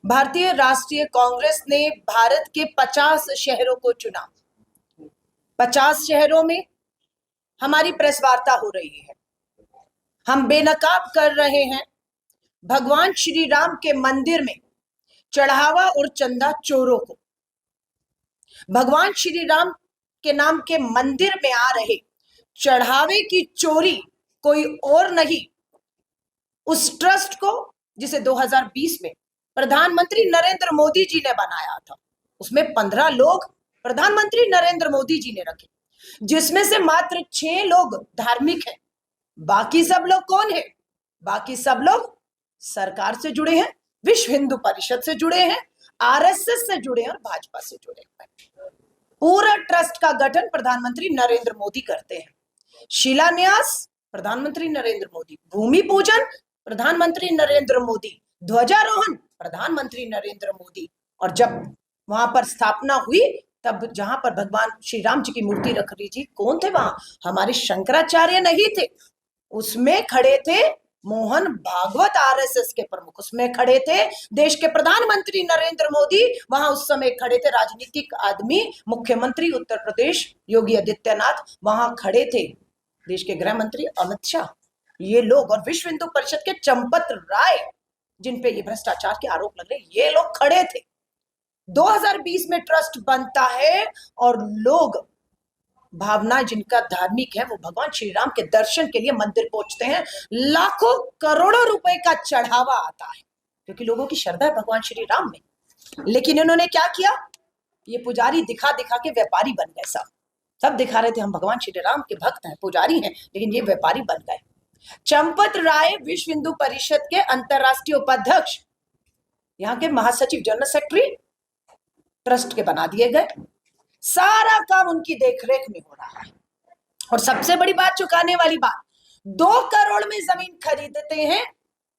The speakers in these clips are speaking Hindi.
भारतीय राष्ट्रीय कांग्रेस ने भारत के 50 शहरों को चुना। 50 शहरों में हमारी प्रेस वार्ता हो रही है। हम बेनकाब कर रहे हैं भगवान श्री राम के मंदिर में चढ़ावा और चंदा चोरों को। भगवान श्री राम के नाम के मंदिर में आ रहे चढ़ावे की चोरी कोई और नहीं, उस ट्रस्ट को जिसे 2020 में प्रधानमंत्री नरेंद्र मोदी जी ने बनाया था, उसमें 15 लोग प्रधानमंत्री नरेंद्र मोदी जी ने रखे, जिसमें से मात्र 6 लोग धार्मिक हैं। बाकी सब लोग कौन है? बाकी सब लोग सरकार से जुड़े हैं, विश्व हिंदू परिषद से जुड़े हैं, आरएसएस से जुड़े हैं और भाजपा से जुड़े हैं। पूरा ट्रस्ट का गठन प्रधानमंत्री नरेंद्र मोदी करते हैं। शिलान्यास प्रधानमंत्री नरेंद्र मोदी, भूमि पूजन प्रधानमंत्री नरेंद्र मोदी, ध्वजारोहण प्रधानमंत्री नरेंद्र मोदी। और जब वहां पर स्थापना हुई तब जहां पर भगवान श्री राम जी की मूर्ति रख रही थी, कौन थे वहां? हमारे शंकराचार्य नहीं थे, उसमें खड़े थे मोहन भागवत आरएसएस के प्रमुख, उसमें खड़े थे देश के प्रधानमंत्री नरेंद्र मोदी, वहां उस समय खड़े थे राजनीतिक आदमी मुख्यमंत्री उत्तर प्रदेश योगी आदित्यनाथ, वहां खड़े थे देश के गृह मंत्री अमित शाह, ये लोग, और विश्व हिंदू परिषद के चंपत राय जिन पे ये भ्रष्टाचार के आरोप लग रहे, ये लोग खड़े थे। 2020 में ट्रस्ट बनता है और लोग भावना जिनका धार्मिक है वो भगवान श्री राम के दर्शन के लिए मंदिर पहुंचते हैं। लाखों करोड़ों रुपए का चढ़ावा आता है क्योंकि लोगों की श्रद्धा है भगवान श्री राम में। लेकिन इन्होंने क्या किया? ये पुजारी दिखा दिखा के व्यापारी बन गए। सब दिखा रहे थे हम भगवान श्री राम के भक्त हैं, पुजारी हैं, लेकिन ये व्यापारी बन गए। चंपत राय विश्व हिंदू परिषद के अंतरराष्ट्रीय उपाध्यक्ष, यहाँ के महासचिव, जनरल सेक्रेटरी ट्रस्ट के बना दिए गए। सारा काम उनकी देखरेख में हो रहा है। और सबसे बड़ी बात, चुकाने वाली बात, 2 करोड़ में जमीन खरीदते हैं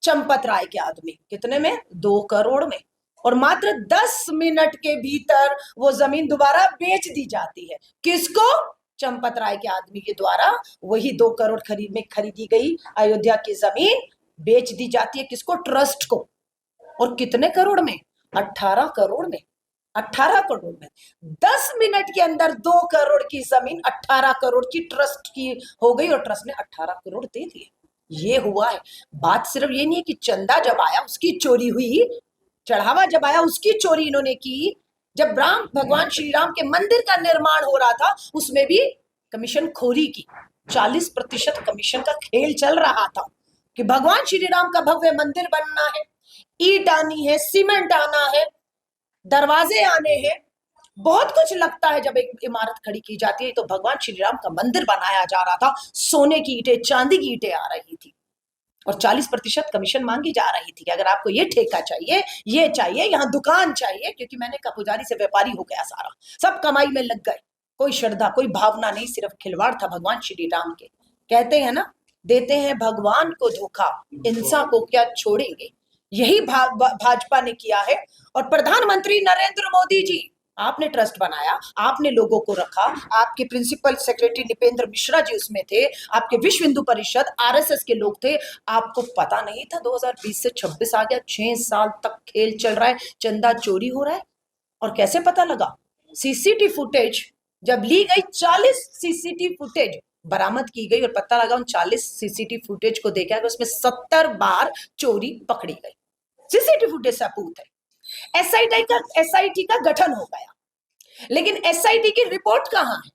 चंपत राय के आदमी। कितने में? 2 करोड़ में। और मात्र 10 मिनट के भीतर वो जमीन दोबारा बेच दी जाती है। किसको? चंपत राय के आदमी के द्वारा वही 2 करोड़ में खरीदी गई अयोध्या की जमीन बेच दी जाती है। किसको? ट्रस्ट को। और कितने करोड़ में? 18 करोड़ में। 18 करोड़ में 10 मिनट के अंदर 2 करोड़ की जमीन 18 करोड़ की ट्रस्ट की हो गई और ट्रस्ट ने 18 करोड़ दे दिए। ये हुआ है। बात सिर्फ ये नहीं है कि चंदा जब आया उसकी चोरी हुई, चढ़ावा जब आया उसकी चोरी इन्होंने की। जब राम भगवान श्री राम के मंदिर का निर्माण हो रहा था उसमें भी कमीशन खोरी की। 40% कमीशन का खेल चल रहा था कि भगवान श्री राम का भव्य मंदिर बनना है, ईंट आनी है, सीमेंट आना है, दरवाजे आने हैं, बहुत कुछ लगता है। जब एक इमारत खड़ी की जाती है तो भगवान श्री राम का मंदिर बनाया जा रहा था, सोने की ईंटें, चांदी की ईंटें आ रही थी और 40% कमीशन मांगी जा रही थी कि अगर आपको ये ठेका चाहिए, ये चाहिए, यहाँ दुकान चाहिए, क्योंकि मैंने कहा पुजारी से व्यापारी हो गया, सारा सब कमाई में लग गए। कोई श्रद्धा, कोई भावना नहीं, सिर्फ खिलवाड़ था भगवान श्री राम के। कहते हैं ना, देते हैं भगवान को धोखा, इंसान को क्या छोड़ेंगे। यही भाजपा ने किया है। और प्रधानमंत्री नरेंद्र मोदी जी, आपने ट्रस्ट बनाया, आपने लोगों को रखा, आपके प्रिंसिपल सेक्रेटरी निपेंद्र मिश्रा जी उसमें थे, आपके विश्व हिंदू परिषद आरएसएस के लोग थे। आपको पता नहीं था 2020 से 26 आ गया, 6 साल तक खेल चल रहा है, चंदा चोरी हो रहा है। और कैसे पता लगा? सीसीटीवी फुटेज जब ली गई, 40 सीसीटीवी फुटेज बरामद की गई और पता लगा उन 40 सीसीटीवी फुटेज को देखा गया, उसमें 70 बार चोरी पकड़ी गई। सीसीटीवी फुटेज सबूत है। एसआईटी का गठन हो गया, लेकिन एसआईटी की रिपोर्ट कहां है?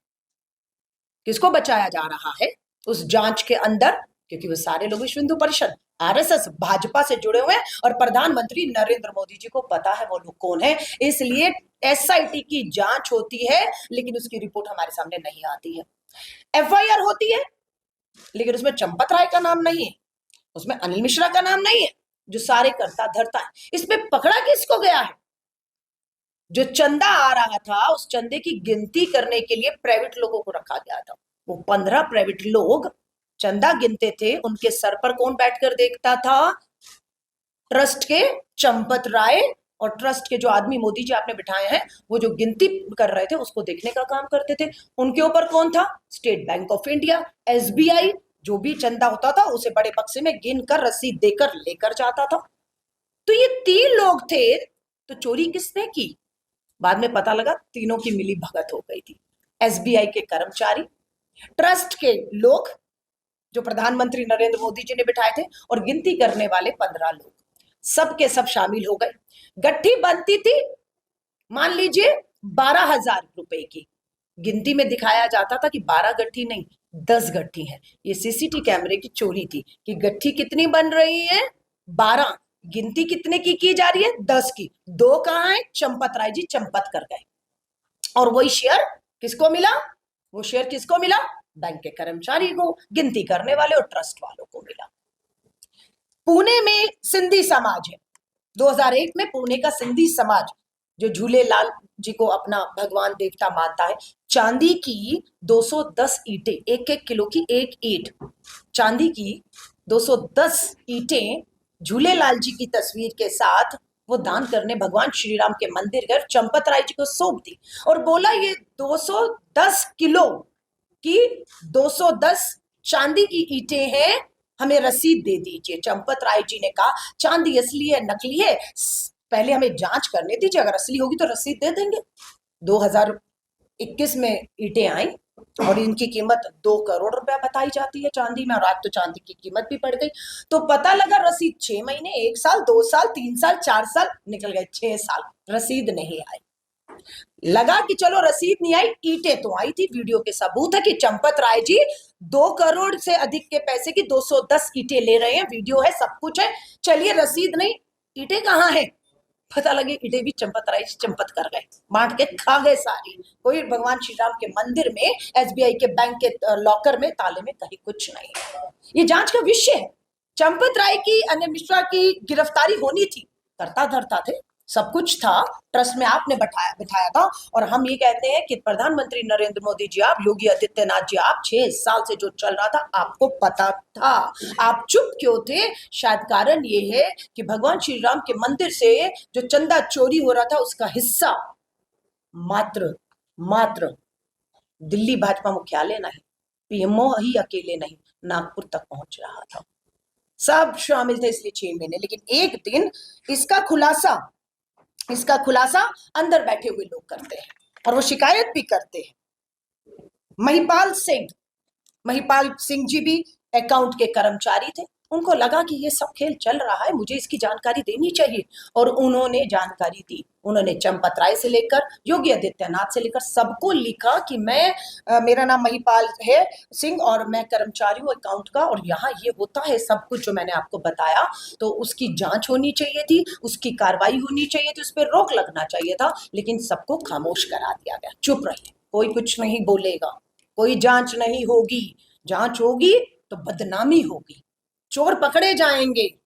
किसको बचाया जा रहा है उस जांच के अंदर? क्योंकि वो सारे लोग विश्व हिंदू परिषद, आरएसएस, भाजपा से जुड़े हुए हैं और प्रधानमंत्री नरेंद्र मोदी जी को पता है वो लोग कौन है। इसलिए एसआईटी की जांच होती है लेकिन उसकी रिपोर्ट हमारे सामने नहीं आती है। एफआईआर होती है लेकिन उसमें चंपत राय का नाम नहीं है, उसमें अनिल मिश्रा का नाम नहीं है, जो सारे करता धरता है। इसमें पकड़ा किसको गया है? जो चंदा आ रहा था उस चंदे की गिनती करने के लिए प्राइवेट लोगों को रखा गया था। वो 15 प्राइवेट लोग चंदा गिनते थे। उनके सर पर कौन बैठकर देखता था? ट्रस्ट के चंपत राय और ट्रस्ट के जो आदमी मोदी जी आपने बिठाए हैं, वो जो गिनती कर रहे थे उसको देखने का काम करते थे। उनके ऊपर कौन था? State bank of India, SBI, जो भी चंदा होता था उसे बड़े बक्से में गिन कर रसीद देकर लेकर जाता था। तो ये 3 लोग थे तो चोरी किसने की? बाद में पता लगा तीनों की मिली भगत हो गई थी। एसबीआई के कर्मचारी, ट्रस्ट के लोग जो प्रधानमंत्री नरेंद्र मोदी जी ने बिठाए थे, और गिनती करने वाले 15 लोग, सब के सब शामिल हो गए। गट्ठी बनती थी, मान लीजिए 12,000 रुपए की। गिनती में दिखाया जाता था कि 12 गट्ठी नहीं, 10 गट्ठी है। ये सीसीटीवी कैमरे की चोरी थी कि गट्ठी कितनी बन रही है, 12, गिनती कितने की जा रही है, 10 की। 2 कहाँ है? चंपत राय जी चंपत कर गए, और वही शेयर किसको मिला? वो शेयर किसको मिला? बैंक के कर्मचारी को, गिनती करने वाले और ट्रस्ट वालों को मिला। पुणे में सिंधी समाज है, 2001 में पुणे का सिंधी समाज जो झूलेलाल जी को अपना भगवान देवता मानता है, चांदी की 210 ईंटें, 1-1 किलो की एक ईंट, चांदी की 210 ईंटें झूलेलाल जी की तस्वीर के साथ वो दान करने भगवान श्री राम के मंदिर गए, चंपत राय जी को सौंप दी और बोला ये 210 किलो की 210 चांदी की ईंटें हैं, हमें रसीद दे दीजिए। चंपत राय जी ने कहा चांदी असली है नकली है, पहले हमें जांच करने दीजिए, अगर असली होगी तो रसीद दे देंगे। 2021 में ईंटें आई और इनकी कीमत 2 करोड़ रुपया बताई जाती है चांदी में, और आज तो चांदी की कीमत भी बढ़ गई। तो पता लगा रसीद 6 महीने, 1 साल, 2 साल, 3 साल, 4 साल निकल गए, 6 साल रसीद नहीं आई। लगा कि चलो रसीद नहीं आई, ईंटें तो आई थी। वीडियो के सबूत है कि चंपत राय जी 2 करोड़ से अधिक के पैसे की 210 ईंटें ले रहे हैं, वीडियो है, सब कुछ है। चलिए रसीद नहीं, ईंटें कहाँ है? पता लगे ईंटें भी चंपत राय चंपत कर गए, बांट के खा गए सारी। कोई भगवान श्री राम के मंदिर में, एसबीआई के बैंक के लॉकर में, ताले में कहीं कुछ नहीं है। ये जांच का विषय है। चंपत राय की, अन्य मिश्रा की गिरफ्तारी होनी थी, करता धरता थे, सब कुछ था, ट्रस्ट में आपने बिठाया था। और हम ये कहते हैं कि प्रधानमंत्री नरेंद्र मोदी जी, आप, योगी आदित्यनाथ जी, आप 6 साल से जो चल रहा था आपको पता था, आप चुप क्यों थे? शायद कारण ये है कि भगवान श्री राम के मंदिर से जो चंदा चोरी हो रहा था उसका हिस्सा मात्र दिल्ली भाजपा मुख्यालय नहीं, पीएमओ ही अकेले नहीं, नागपुर तक पहुंच रहा था। सब शामिल थे इसलिए 6 महीने। लेकिन एक दिन इसका खुलासा अंदर बैठे हुए लोग करते हैं और वो शिकायत भी करते हैं। महिपाल सिंह जी भी अकाउंट के कर्मचारी थे, उनको लगा कि ये सब खेल चल रहा है, मुझे इसकी जानकारी देनी चाहिए, और उन्होंने जानकारी दी। उन्होंने चंपत राय से लेकर योगी आदित्यनाथ से लेकर सबको लिखा कि मेरा नाम महिपाल है सिंह और मैं कर्मचारी हूँ अकाउंट का, और यहाँ ये होता है सब कुछ जो मैंने आपको बताया, तो उसकी जांच होनी चाहिए थी, उसकी कार्रवाई होनी चाहिए थी, उस पर रोक लगना चाहिए था। लेकिन सबको खामोश करा दिया गया, चुप रहिए, कोई कुछ नहीं बोलेगा, कोई जांच नहीं होगी, जांच होगी तो बदनामी होगी, चोर पकड़े जाएंगे।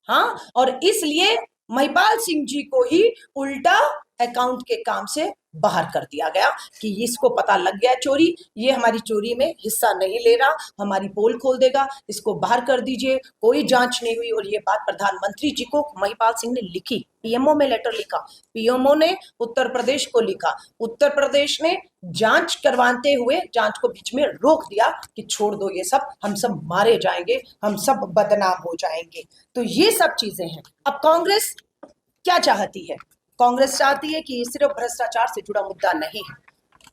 हाँ, और इसलिए महिपाल सिंह जी को ही उल्टा अकाउंट के काम से बाहर कर दिया गया कि इसको पता लग गया चोरी, ये हमारी चोरी में हिस्सा नहीं ले रहा, हमारी पोल खोल देगा, इसको बाहर कर दीजिए। कोई जांच नहीं हुई, और ये बात प्रधानमंत्री जी को महिपाल सिंह ने लिखी, पीएमओ में लेटर लिखा, पीएमओ ने उत्तर प्रदेश को लिखा, उत्तर प्रदेश ने जांच करवाते हुए जांच को बीच में रोक दिया कि छोड़ दो ये सब, हम सब मारे जाएंगे, हम सब बदनाम हो जाएंगे। तो ये सब चीजें हैं। अब कांग्रेस क्या चाहती है? कांग्रेस चाहती है कि ये सिर्फ भ्रष्टाचार से जुड़ा मुद्दा नहीं है,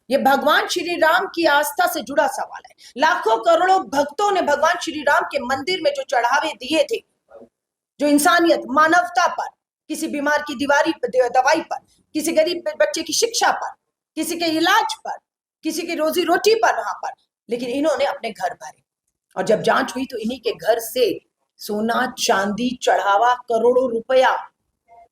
ये भगवान श्री राम की आस्था से जुड़ा सवाल है। लाखों करोड़ों भक्तों ने भगवान श्री राम के मंदिर में जो चढ़ावे दिए थे, जो इंसानियत, मानवता पर, किसी बीमार की दवाई पर, किसी गरीब बच्चे की शिक्षा पर, किसी के इलाज पर, किसी की रोजी रोटी पर, वहां पर, लेकिन इन्होंने अपने घर भरे। और जब जांच हुई तो इन्हीं के घर से सोना चांदी चढ़ावा करोड़ों रुपया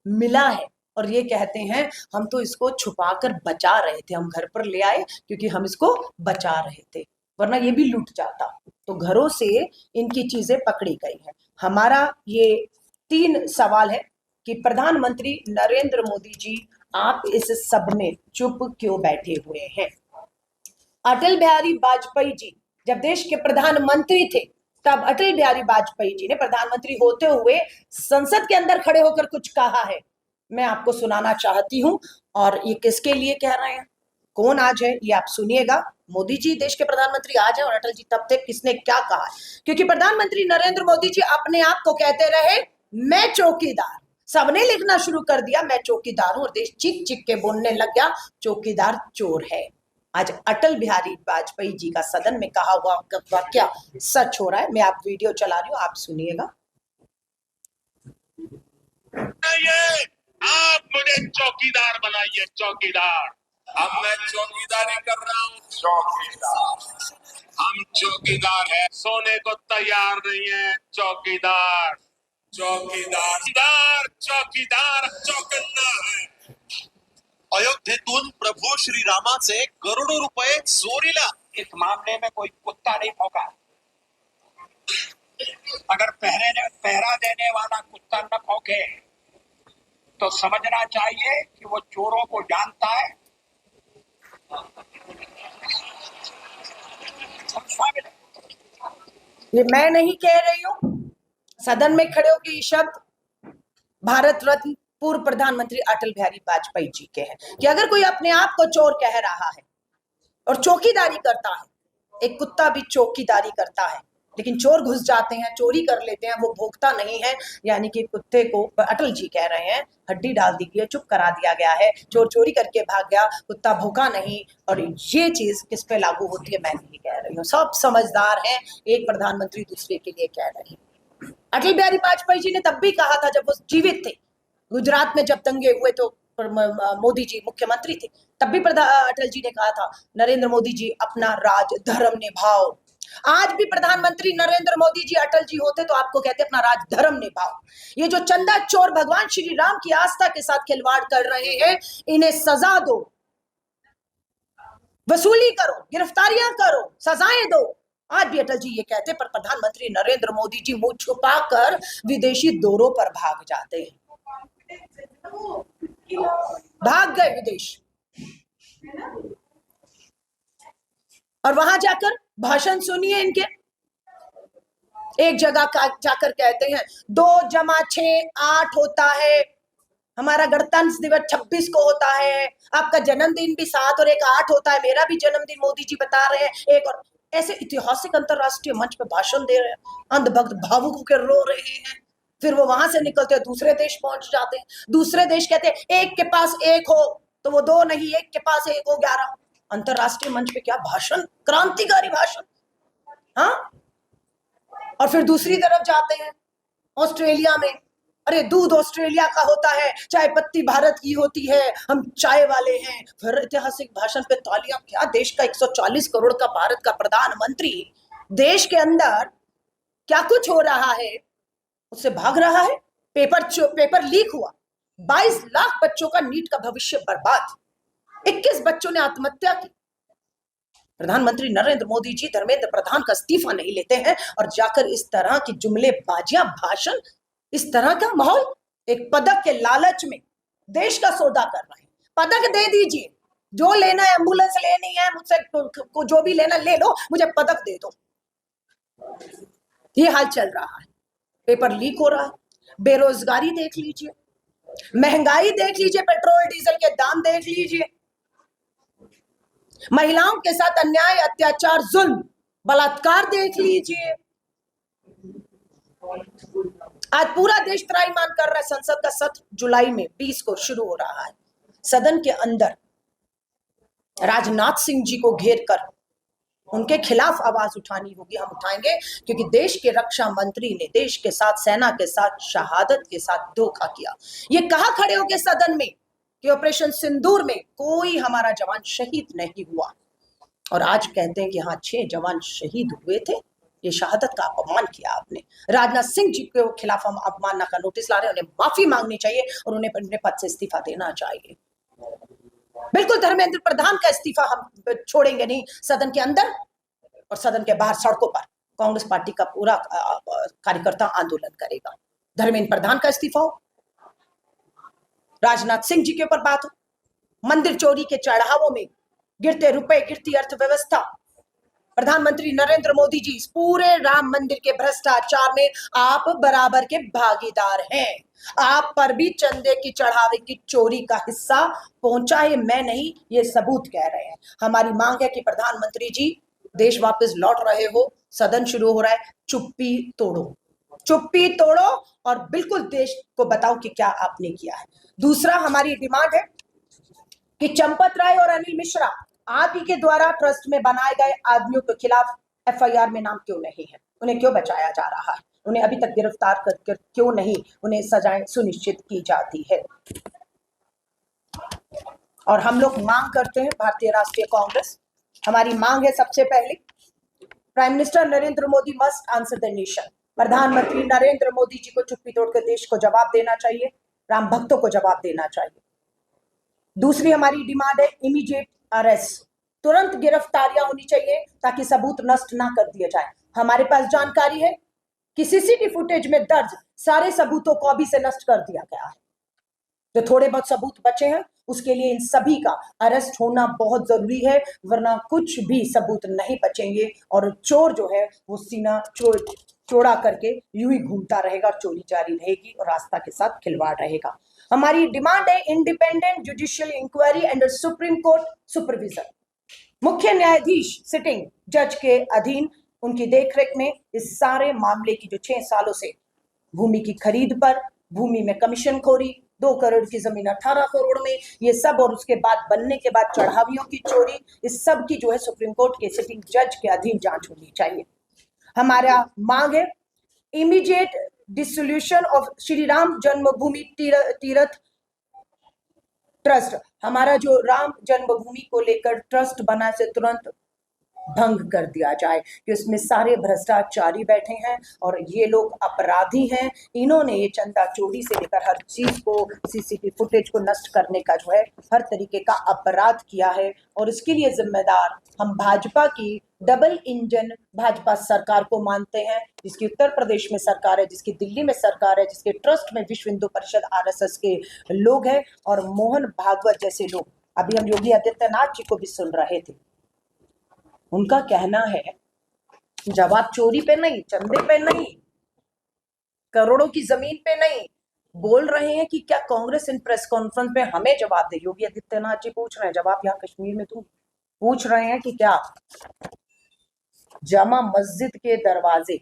मिला है। और ये कहते हैं हम तो इसको छुपाकर बचा रहे थे, हम घर पर ले आए क्योंकि हम इसको बचा रहे थे, वरना ये भी लूट जाता। तो घरों से इनकी चीजें पकड़ी गई हैं। हमारा ये 3 सवाल है कि प्रधानमंत्री नरेंद्र मोदी जी, आप इस सब में चुप क्यों बैठे हुए हैं? अटल बिहारी वाजपेयी जी जब देश के प्रधानमंत्री थे, तब अटल बिहारी वाजपेयी जी ने प्रधानमंत्री होते हुए संसद के अंदर खड़े होकर कुछ कहा है, मैं आपको सुनाना चाहती हूं। और ये किसके लिए कह रहे हैं, कौन आज है, ये आप सुनिएगा। मोदी जी देश के प्रधानमंत्री आज है और अटल जी तब थे, किसने क्या कहा है? क्योंकि प्रधानमंत्री नरेंद्र मोदी जी अपने आप को कहते रहे, मैं चौकीदार, सबने लिखना शुरू कर दिया मैं चौकीदार हूं और देश चीख चीख के बोलने लग गया चौकीदार चोर है। आज अटल बिहारी वाजपेयी जी का सदन में कहा हुआ वाक्य सच हो रहा है। मैं आप वीडियो चला रही हूं, आप सुनिएगा। आप मुझे चौकीदार बनाइए, चौकीदार। अब मैं चौकीदारी कर रहा हूँ, चौकीदार। हम चौकीदार हैं, सोने को तैयार नहीं है, चौकीदार। चौकीदार चौकीदार चौकन्ना है। अयोध्येतून प्रभू श्रीरामाचे करोडो रुपये चोरीला। इस मामले में कोई कुत्ता नहीं भौंका। अगर पहरा देने वाला कुत्ता न भौंके तो समझना चाहिए कि वो चोरों को जानता है। ये मैं नहीं कह रही हूं, सदन में खड़े होकर ये शब्द भारत रत्न पूर्व प्रधानमंत्री अटल बिहारी वाजपेयी जी के हैं कि अगर कोई अपने आप को चोर कह रहा है और चौकीदारी करता है, एक कुत्ता भी चौकीदारी करता है, लेकिन चोर घुस जाते हैं, चोरी कर लेते हैं, वो भोगता नहीं है। यानी कि कुत्ते को अटल जी कह रहे हैं हड्डी डाल दी गई है, चुप करा दिया गया है, चोर चोरी करके भाग गया, कुत्ता भूखा नहीं। और ये चीज किस पे लागू होती है मैं नहीं कह रही हूँ, सब समझदार हैं, एक प्रधानमंत्री दूसरे के लिए कह रहे हैं। अटल बिहारी वाजपेयी जी ने तब भी कहा था जब वो जीवित थे, गुजरात में जब दंगे हुए तो मोदी जी मुख्यमंत्री थे, तब भी अटल जी ने कहा था नरेंद्र मोदी जी अपना राज धर्म निभाओ। आज भी प्रधानमंत्री नरेंद्र मोदी जी अटल जी होते तो आपको कहते अपना राज धर्म निभाओ। ये जो चंदा चोर भगवान श्री राम की आस्था के साथ खिलवाड़ कर रहे हैं, इन्हें सजा दो, वसूली करो, गिरफ्तारियां करो, सजाएं दो। आज भी अटल जी ये कहते, पर प्रधानमंत्री नरेंद्र मोदी जी मुंह छुपाकर विदेशी दौरों पर भाग जाते हैं, भाग गए विदेश और वहां जाकर भाषण सुनिए इनके। एक जगह जाकर कहते हैं 2 + 6 8 होता है, हमारा गणतंत्र दिवस 26 को होता है, आपका जन्मदिन भी 7 और 1 8 होता है, मेरा भी जन्मदिन मोदी जी बता रहे हैं एक। और ऐसे ऐतिहासिक अंतरराष्ट्रीय मंच पे भाषण दे रहे हैं, अंधभक्त भावुक होकर रो रहे हैं। फिर वो वहां से निकलते हैं, दूसरे देश पहुंच जाते हैं, दूसरे देश कहते हैं एक के पास 1 हो तो वो 2 नहीं, एक के पास 1 हो 11। अंतरराष्ट्रीय मंच पे क्या भाषण, क्रांतिकारी भाषण। हाँ, और फिर दूसरी तरफ जाते हैं ऑस्ट्रेलिया में, अरे दूध ऑस्ट्रेलिया का होता है, चाय पत्ती भारत की होती है, हम चाय वाले हैं। फिर ऐतिहासिक भाषण पे तालियां। क्या देश का 140 करोड़ का भारत का प्रधानमंत्री देश के अंदर क्या कुछ हो रहा है उससे भाग रहा है। पेपर लीक हुआ, 22 लाख बच्चों का नीट का भविष्य बर्बाद, 21 बच्चों ने आत्महत्या की। प्रधानमंत्री नरेंद्र मोदी जी धर्मेंद्र प्रधान का इस्तीफा नहीं लेते हैं और जाकर इस तरह की जुमलेबाजियां, भाषण, इस तरह का माहौल, एक पदक के लालच में देश का सौदा कर रहे हैं। पदक दे दीजिए, जो लेना है, एम्बुलेंस लेनी है मुझसे, को जो भी लेना ले लो, मुझे पदक दे दो। ये हाल चल रहा है। पेपर लीक हो रहा है, बेरोजगारी देख लीजिए, महंगाई देख लीजिए, पेट्रोल डीजल के दाम देख लीजिए, महिलाओं के साथ अन्याय, अत्याचार, जुल्म, बलात्कार देख लीजिए। आज पूरा देश त्राहिमाम कर रहा है। संसद का सत्र जुलाई में 20 को शुरू हो रहा है। सदन के अंदर राजनाथ सिंह जी को घेर कर उनके खिलाफ आवाज उठानी होगी। हम उठाएंगे क्योंकि देश के रक्षा मंत्री ने देश के साथ, सेना के साथ, शहादत के साथ धोखा किया। ये कहा खड़े होकर सदन में कि ऑपरेशन सिंदूर में कोई हमारा जवान शहीद नहीं हुआ, और आज कहते हैं कि हाँ 6 जवान शहीद हुए थे। ये शहादत का अपमान किया आपने। राजनाथ सिंह जी के खिलाफ हम अपमानना का नोटिस ला रहे हैं, उन्हें माफी मांगनी चाहिए और उन्हें अपने पद से इस्तीफा देना चाहिए। बिल्कुल धर्मेंद्र प्रधान का इस्तीफा हम छोड़ेंगे नहीं। सदन के अंदर और सदन के बाहर सड़कों पर कांग्रेस पार्टी का पूरा कार्यकर्ता आंदोलन करेगा। धर्मेंद्र प्रधान का इस्तीफा हो, राजनाथ सिंह जी के ऊपर बात हो, मंदिर चोरी के चढ़ावों में गिरते रुपए, गिरती अर्थव्यवस्था, प्रधानमंत्री नरेंद्र मोदी जी इस पूरे राम मंदिर के भ्रष्टाचार में आप बराबर के भागीदार हैं। आप पर भी चंदे की चढ़ावे की चोरी का हिस्सा पहुंचा है, मैं नहीं, ये सबूत कह रहे हैं। हमारी मांग है कि प्रधानमंत्री जी देश वापस लौट रहे हो, सदन शुरू हो रहा है, चुप्पी तोड़ो, चुप्पी तोड़ो और बिल्कुल देश को बताओ कि क्या आपने किया है। दूसरा हमारी डिमांड है कि चंपत राय और अनिल मिश्रा आप ही के द्वारा ट्रस्ट में बनाए गए आदमियों के खिलाफ एफआईआर में नाम क्यों नहीं है, उन्हें क्यों बचाया जा रहा है, उन्हें अभी तक गिरफ्तार कर क्यों नहीं उन्हें सजाएं सुनिश्चित की जाती है। और हम लोग मांग करते हैं, भारतीय राष्ट्रीय कांग्रेस, हमारी मांग है सबसे पहले prime minister Narendra Modi must answer the nation. प्रधानमंत्री नरेंद्र मोदी जी को चुप्पी तोड़कर देश को जवाब देना चाहिए, राम भक्तों को जवाब देना चाहिए। दूसरी हमारी डिमांड है इमीडिएट अरेस्ट, तुरंत गिरफ्तारियां होनी चाहिए ताकि सबूत नष्ट ना कर दिए जाए। हमारे पास जानकारी है कि सीसीटीवी फुटेज में दर्ज सारे सबूतों को अभी से नष्ट कर दिया गया है। जो थोड़े बहुत सबूत बचे हैं उसके लिए इन सभी का अरेस्ट होना बहुत जरूरी है, वरना कुछ भी सबूत नहीं बचेंगे और चोर जो है वो सीना चौड़ा करके यूं ही घूमता रहेगा और चोरी जारी रहेगी और रास्ता के साथ खिलवाड़ रहेगा। हमारी डिमांड है independent judicial inquiry under supreme court supervision. मुख्य न्यायाधीश सिटिंग जज के अधीन उनकी देखरेख में इस सारे मामले की जो 6 सालों से भूमि की खरीद पर, भूमि में कमीशन खोरी, 2 करोड़ की जमीन 18 करोड़ में, ये सब और उसके बाद बनने के बाद चढ़ावियों की चोरी, इस सब की जो है सुप्रीम कोर्ट के सिटिंग जज के अधीन जांच होनी चाहिए। हमारा मांग है immediate dissolution of Shri Ram Janmabhoomi Teerth trust. हमारा जो राम जन्मभूमि को लेकर ट्रस्ट बना से तुरंत भंग कर दिया जाए कि उसमें सारे भ्रष्टाचारी बैठे हैं और ये लोग अपराधी हैं। इन्होंने ये चंदा चोरी से लेकर हर चीज को, सीसीटीवी फुटेज को नष्ट करने का जो है हर तरीके का अपराध किया है और इसके लिए जिम्मेदार हम भाजपा की डबल इंजन भाजपा सरकार को मानते हैं, जिसकी उत्तर प्रदेश में सरकार है, जिसकी दिल्ली में सरकार है, जिसके ट्रस्ट में विश्व हिंदू परिषद आरएसएस के लोग हैं और मोहन भागवत जैसे लोग। अभी हम योगी आदित्यनाथ जी को भी सुन रहे थे, उनका कहना है जवाब चोरी पे नहीं, चंदे पे नहीं, करोड़ों की जमीन पे नहीं। बोल रहे हैं कि क्या कांग्रेस इन प्रेस कॉन्फ्रेंस में हमें जवाब दे। योगी आदित्यनाथ जी पूछ रहे हैं जवाब यहाँ कश्मीर में तुम पूछ रहे हैं कि क्या जामा मस्जिद के दरवाजे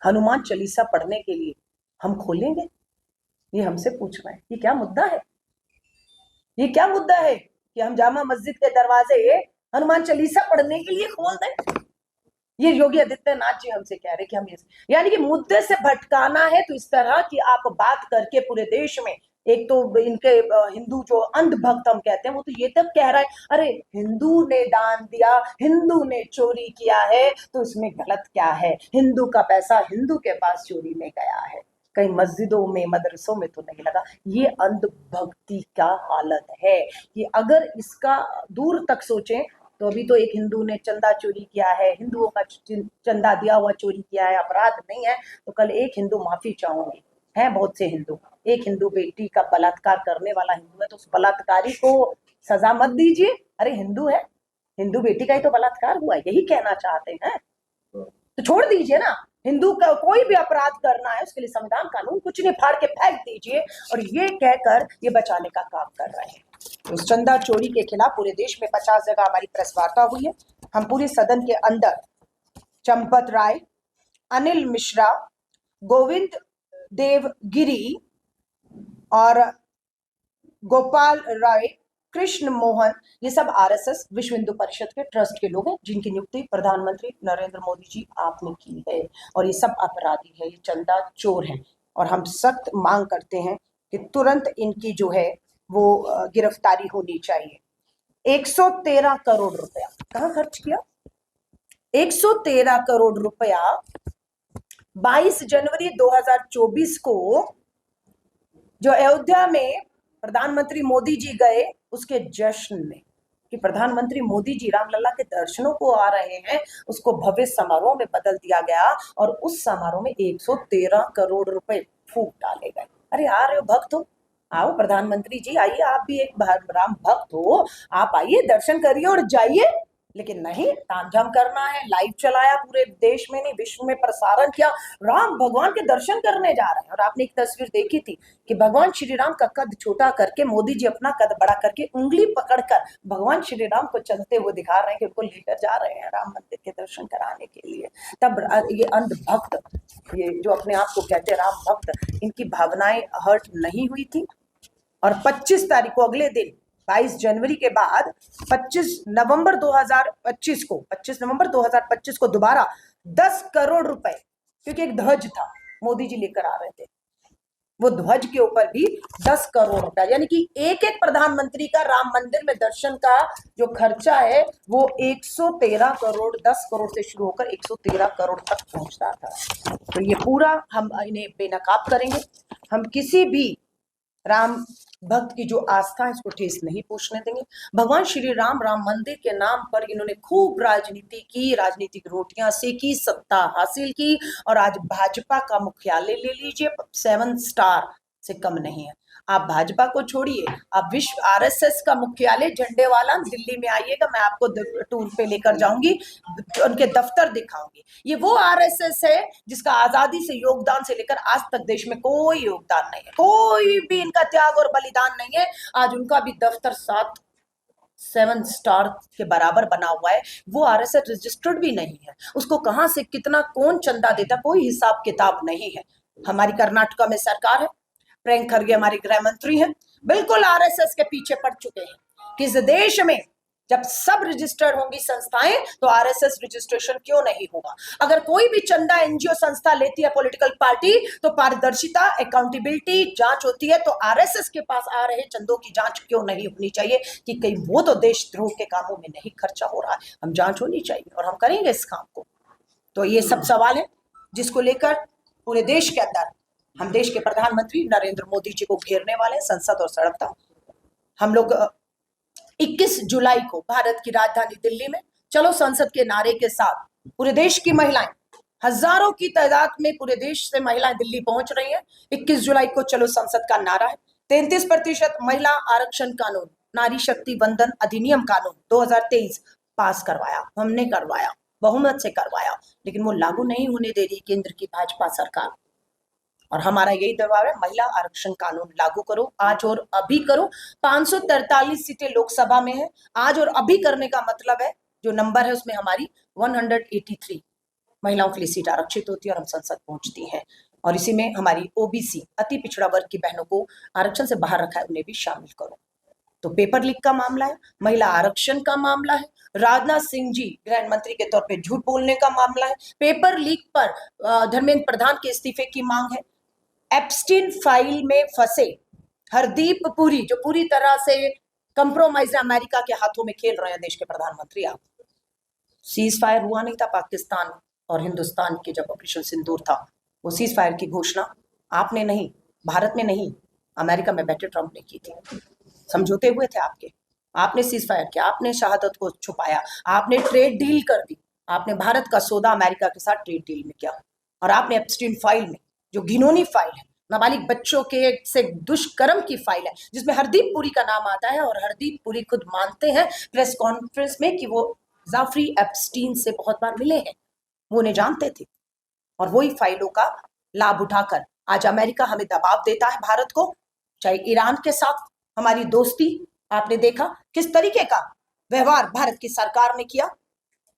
हनुमान चालीसा पढ़ने के लिए हम खोलेंगे, ये हमसे पूछ रहे हैं। ये क्या मुद्दा है, ये क्या मुद्दा है कि हम जामा मस्जिद के दरवाजे हनुमान चालीसा पढ़ने के लिए खोल दें। ये योगी आदित्यनाथ जी हमसे कह रहे हैं कि हम यानी कि मुद्दे से भटकाना है। तो इस तरह की आप बात करके पूरे देश में, एक तो इनके हिंदू जो अंधभक्त हम कहते हैं वो तो ये तक कह रहा है अरे हिंदू ने दान दिया, हिंदू ने चोरी किया है तो इसमें गलत क्या है, हिंदू का पैसा हिंदू के पास चोरी में गया है, कहीं मस्जिदों में मदरसों में तो नहीं लगा। ये अंधभक्ति का हालत है कि अगर इसका दूर तक सोचें तो अभी तो एक हिंदू ने चंदा चोरी किया है, हिंदुओं का चंदा दिया हुआ चोरी किया है, अपराध नहीं है, तो कल एक हिंदू माफी चाहूंगी, हैं बहुत से हिंदू, एक हिंदू बेटी का बलात्कार करने वाला हिंदू है तो उस बलात्कारी को सजा मत दीजिए। अरे हिंदू है, हिंदू बेटी का ही तो बलात्कार हुआ, यही कहना चाहते हैं, तो छोड़ दीजिए ना। हिंदू का कोई भी अपराध करना है उसके लिए संविधान कानून कुछ नहीं, फाड़ के फेंक दीजिए। और ये कहकर ये बचाने का काम कर रहे हैं। उस चंदा चोरी के खिलाफ पूरे देश में 50 जगह हमारी प्रेस वार्ता हुई है। हम पूरे सदन के अंदर चंपत राय, अनिल मिश्रा, गोविंद देवगिरी और गोपाल राय, कृष्ण मोहन, ये सब आरएसएस विश्व हिंदू परिषद के ट्रस्ट के लोग हैं जिनकी नियुक्ति प्रधानमंत्री नरेंद्र मोदी जी आपने की है और ये सब अपराधी है, ये चंदा चोर हैं और हम सख्त मांग करते हैं कि तुरंत इनकी जो है वो गिरफ्तारी होनी चाहिए। 113 करोड़ रुपया कहाँ खर्च किया? 113 करोड़ रुपया 22 जनवरी 2024 को जो अयोध्या में प्रधानमंत्री मोदी जी गए उसके जश्न में कि प्रधानमंत्री मोदी जी रामलला के दर्शनों को आ रहे हैं, उसको भव्य समारोह में बदल दिया गया और उस समारोह में 113 करोड़ रुपए फूंक डाले गए। अरे आ रहे हो भक्त हो, आओ प्रधानमंत्री जी आइए, आप भी एक राम भक्त हो, आप आइए दर्शन करिए और जाइए, लेकिन नहीं, तामझाम करना है, लाइव चलाया, पूरे देश में नहीं विश्व में प्रसारण किया, राम भगवान के दर्शन करने जा रहे हैं। और आपने एक तस्वीर देखी थी कि भगवान श्री राम का कद छोटा करके मोदी जी अपना कद बड़ा करके उंगली पकड़कर भगवान श्री राम को चलते हुए दिखा रहे हैं कि उनको लेकर जा रहे हैं राम मंदिर के दर्शन कराने के लिए। तब ये अंधभक्त, ये जो अपने आप को कहते हैं राम भक्त, इनकी भावनाएं हर्ट नहीं हुई थी। और 25 तारीख को, अगले दिन 22 जनवरी के बाद 25 नवंबर 2025 को दोबारा 10 करोड़ रुपए, क्योंकि एक ध्वज था मोदी जी लेकर आ रहे थे, वो ध्वज के ऊपर भी 10 करोड़ रुपया, यानी कि एक एक प्रधानमंत्री का राम मंदिर में दर्शन का जो खर्चा है वो 113 करोड़, 10 करोड़ से शुरू होकर 113 करोड़ तक पहुंचता था। तो ये पूरा हम इन्हें बेनकाब करेंगे। हम किसी भी राम भक्त की जो आस्था है इसको ठेस नहीं पहुंचने देंगे। भगवान श्री राम राम मंदिर के नाम पर इन्होंने खूब राजनीति की, राजनीतिक रोटियां सेकी, सत्ता हासिल की, और आज भाजपा का मुख्यालय ले लीजिए, 7 स्टार से कम नहीं है। आप भाजपा को छोड़िए, आप विश्व आरएसएस का मुख्यालय झंडे वाला दिल्ली में आइएगा, मैं आपको टूर पे लेकर जाऊंगी, उनके दफ्तर दिखाऊंगी। ये वो आरएसएस है जिसका आजादी से योगदान से लेकर आज तक देश में कोई योगदान नहीं है, कोई भी इनका त्याग और बलिदान नहीं है। आज उनका भी दफ्तर 7 स्टार के बराबर बना हुआ है। वो आरएसएस रजिस्टर्ड भी नहीं है, उसको कहां से कितना कौन चंदा देता कोई हिसाब किताब नहीं है। हमारी कर्नाटका में सरकार है, प्रियंका खरगे हमारे गृह मंत्री हैं, बिल्कुल आरएसएस के पीछे पड़ चुके हैं। किस देश में जब सब रजिस्टर्ड होंगी संस्थाएं तो आरएसएस रजिस्ट्रेशन क्यों नहीं होगा? अगर कोई भी चंदा एनजीओ संस्था लेती है पॉलिटिकल पार्टी तो पारदर्शिता, अकाउंटेबिलिटी, जांच होती है। तो आरएसएस के पास आ रहे चंदों की जांच क्यों नहीं होनी चाहिए कि कहीं वो तो देशद्रोह के कामों में नहीं खर्चा हो रहा है? हम जांच होनी चाहिए और हम करेंगे इस काम को। तो ये सब सवाल है जिसको लेकर पूरे देश के अंदर हम देश के प्रधानमंत्री नरेंद्र मोदी जी को घेरने वाले हैं, संसद और सड़क तक। हम लोग 21 जुलाई को भारत की राजधानी दिल्ली में चलो संसद के नारे के साथ पूरे देश की महिलाएं, हजारों की तादाद में पूरे देश से महिलाएं दिल्ली पहुंच रही हैं। 21 जुलाई को चलो संसद का नारा है। 33% महिला आरक्षण कानून, नारी शक्ति वंदन अधिनियम कानून 2023 पास करवाया, हमने करवाया, बहुमत से करवाया, लेकिन वो लागू नहीं होने दे रही केंद्र की भाजपा सरकार। और हमारा यही दबाव है, महिला आरक्षण कानून लागू करो, आज और अभी करो। 543 सीटें लोकसभा में है, आज और अभी करने का मतलब है जो नंबर है उसमें हमारी 183 महिलाओं के लिए सीट आरक्षित होती है और हम संसद पहुंचती हैं। और इसी में हमारी ओबीसी अति पिछड़ा वर्ग की बहनों को आरक्षण से बाहर रखा है, उन्हें भी शामिल करो। तो पेपर लीक का मामला है, महिला आरक्षण का मामला है, राजनाथ सिंह जी गृह मंत्री के तौर पे झूठ बोलने का मामला है, पेपर लीक पर धर्मेंद्र प्रधान के इस्तीफे की मांग है, एप्स्टीन फाइल में फंसे हरदीप पुरी जो पूरी तरह से कंप्रोमाइज अमेरिका के हाथों में खेल रहे हैं देश के प्रधानमंत्री। आप सीज फायर हुआ नहीं था पाकिस्तान और हिंदुस्तान के, जब ऑपरेशन सिंदूर था, वो सीज फायर की घोषणा आपने नहीं, भारत में नहीं, अमेरिका में बैठे ट्रंप ने की थी। समझौते हुए थे आपके, आपने सीज फायर किया, आपने शहादत को छुपाया, आपने ट्रेड डील कर दी, आपने भारत का सौदा अमेरिका के साथ ट्रेड डील में किया। और आपने एप्स्टीन फाइल में, जो घिनौनी फाइल है, नाबालिग बच्चों के से दुष्कर्म की फाइल है, जिसमें हरदीप पुरी का नाम आता है, और हरदीप पुरी खुद मानते हैं प्रेस कॉन्फ्रेंस में कि वो जाफरी एप्स्टीन से बहुत बार मिले हैं, वो उन्हें जानते थे। और वही फाइलों का लाभ उठाकर आज अमेरिका हमें दबाव देता है भारत को। चाहे ईरान के साथ हमारी दोस्ती, आपने देखा किस तरीके का व्यवहार भारत की सरकार ने किया,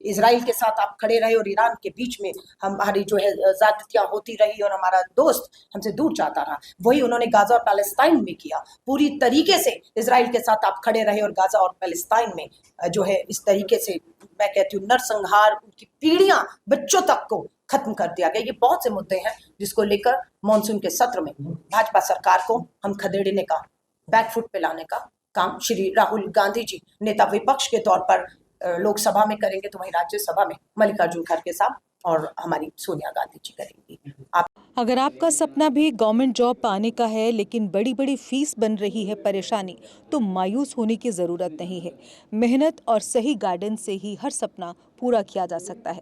इजराइल के साथ आप खड़े रहे और ईरान के बीच में हमारी जो है ज्यादतियां होती रही और हमारा दोस्त हमसे दूर जाता रहा। वही उन्होंने गाजा और पैलेस्टाइन में किया, पूरी तरीके से इजराइल के साथ आप खड़े रहे और गाजा और पैलेस्टाइन में जो है इस तरीके से, मैं कहती हूँ, नरसंहार, उनकी पीढ़ियां, बच्चों तक को खत्म कर दिया गया। ये बहुत से मुद्दे हैं जिसको लेकर मानसून के सत्र में भाजपा सरकार को हम खदेड़ने का, बैकफुट पे लाने का काम श्री राहुल गांधी जी नेता विपक्ष के तौर पर लोकसभा में करेंगे, तो वहीं राज्यसभा में मल्लिकार्जुन खड़गे साहब और हमारी सोनिया गांधी जी करेंगी। अगर आपका सपना भी गवर्नमेंट जॉब पाने का है लेकिन बड़ी बड़ी फीस बन रही है परेशानी, तो मायूस होने की ज़रूरत नहीं है। मेहनत और सही गाइडेंस से ही हर सपना पूरा किया जा सकता है।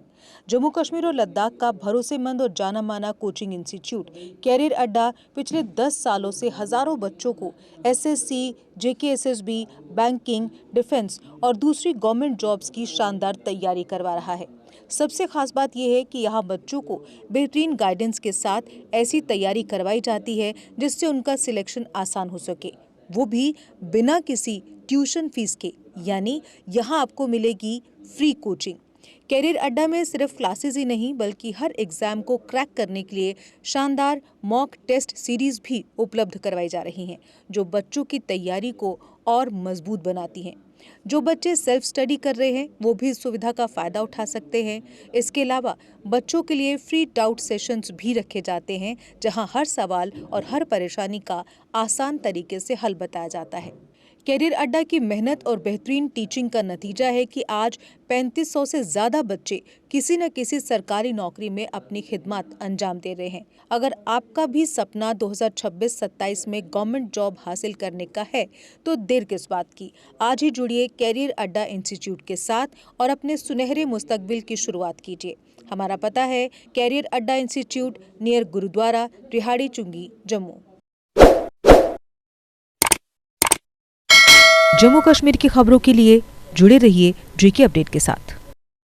जम्मू कश्मीर और लद्दाख का भरोसेमंद और जाना माना कोचिंग इंस्टीट्यूट कैरियर अड्डा पिछले 10 सालों से हजारों बच्चों को एसएससी, जेकेएसएसबी, बैंकिंग, डिफेंस और दूसरी गवर्नमेंट जॉब्स की शानदार तैयारी करवा रहा है। सबसे खास बात यह है कि यहाँ बच्चों को बेहतरीन गाइडेंस के साथ ऐसी तैयारी करवाई जाती है जिससे उनका सिलेक्शन आसान हो सके, वो भी बिना किसी ट्यूशन फीस के। यानी यहाँ आपको मिलेगी फ्री कोचिंग। कैरियर अड्डा में सिर्फ क्लासेस ही नहीं बल्कि हर एग्जाम को क्रैक करने के लिए शानदार मॉक टेस्ट सीरीज भी उपलब्ध करवाई जा रही हैं, जो बच्चों की तैयारी को और मजबूत बनाती हैं। जो बच्चे सेल्फ स्टडी कर रहे हैं वो भी इस सुविधा का फायदा उठा सकते हैं। इसके अलावा बच्चों के लिए फ्री डाउट सेशंस भी रखे जाते हैं, जहां हर सवाल और हर परेशानी का आसान तरीके से हल बताया जाता है। कैरियर अड्डा की मेहनत और बेहतरीन टीचिंग का नतीजा है कि आज 3500 से ज़्यादा बच्चे किसी न किसी सरकारी नौकरी में अपनी खिदमत अंजाम दे रहे हैं। अगर आपका भी सपना 2026-27 में गवर्नमेंट जॉब हासिल करने का है तो देर किस बात की। आज ही जुड़िए कैरियर अड्डा इंस्टीट्यूट के साथ और अपने सुनहरे मुस्तकबिल की शुरुआत कीजिए। हमारा पता है कैरियर अड्डा इंस्टीट्यूट, नियर गुरुद्वारा, रिहाड़ी चुंगी, जम्मू। जम्मू कश्मीर की खबरों के लिए जुड़े रहिए जेके अपडेट के साथ।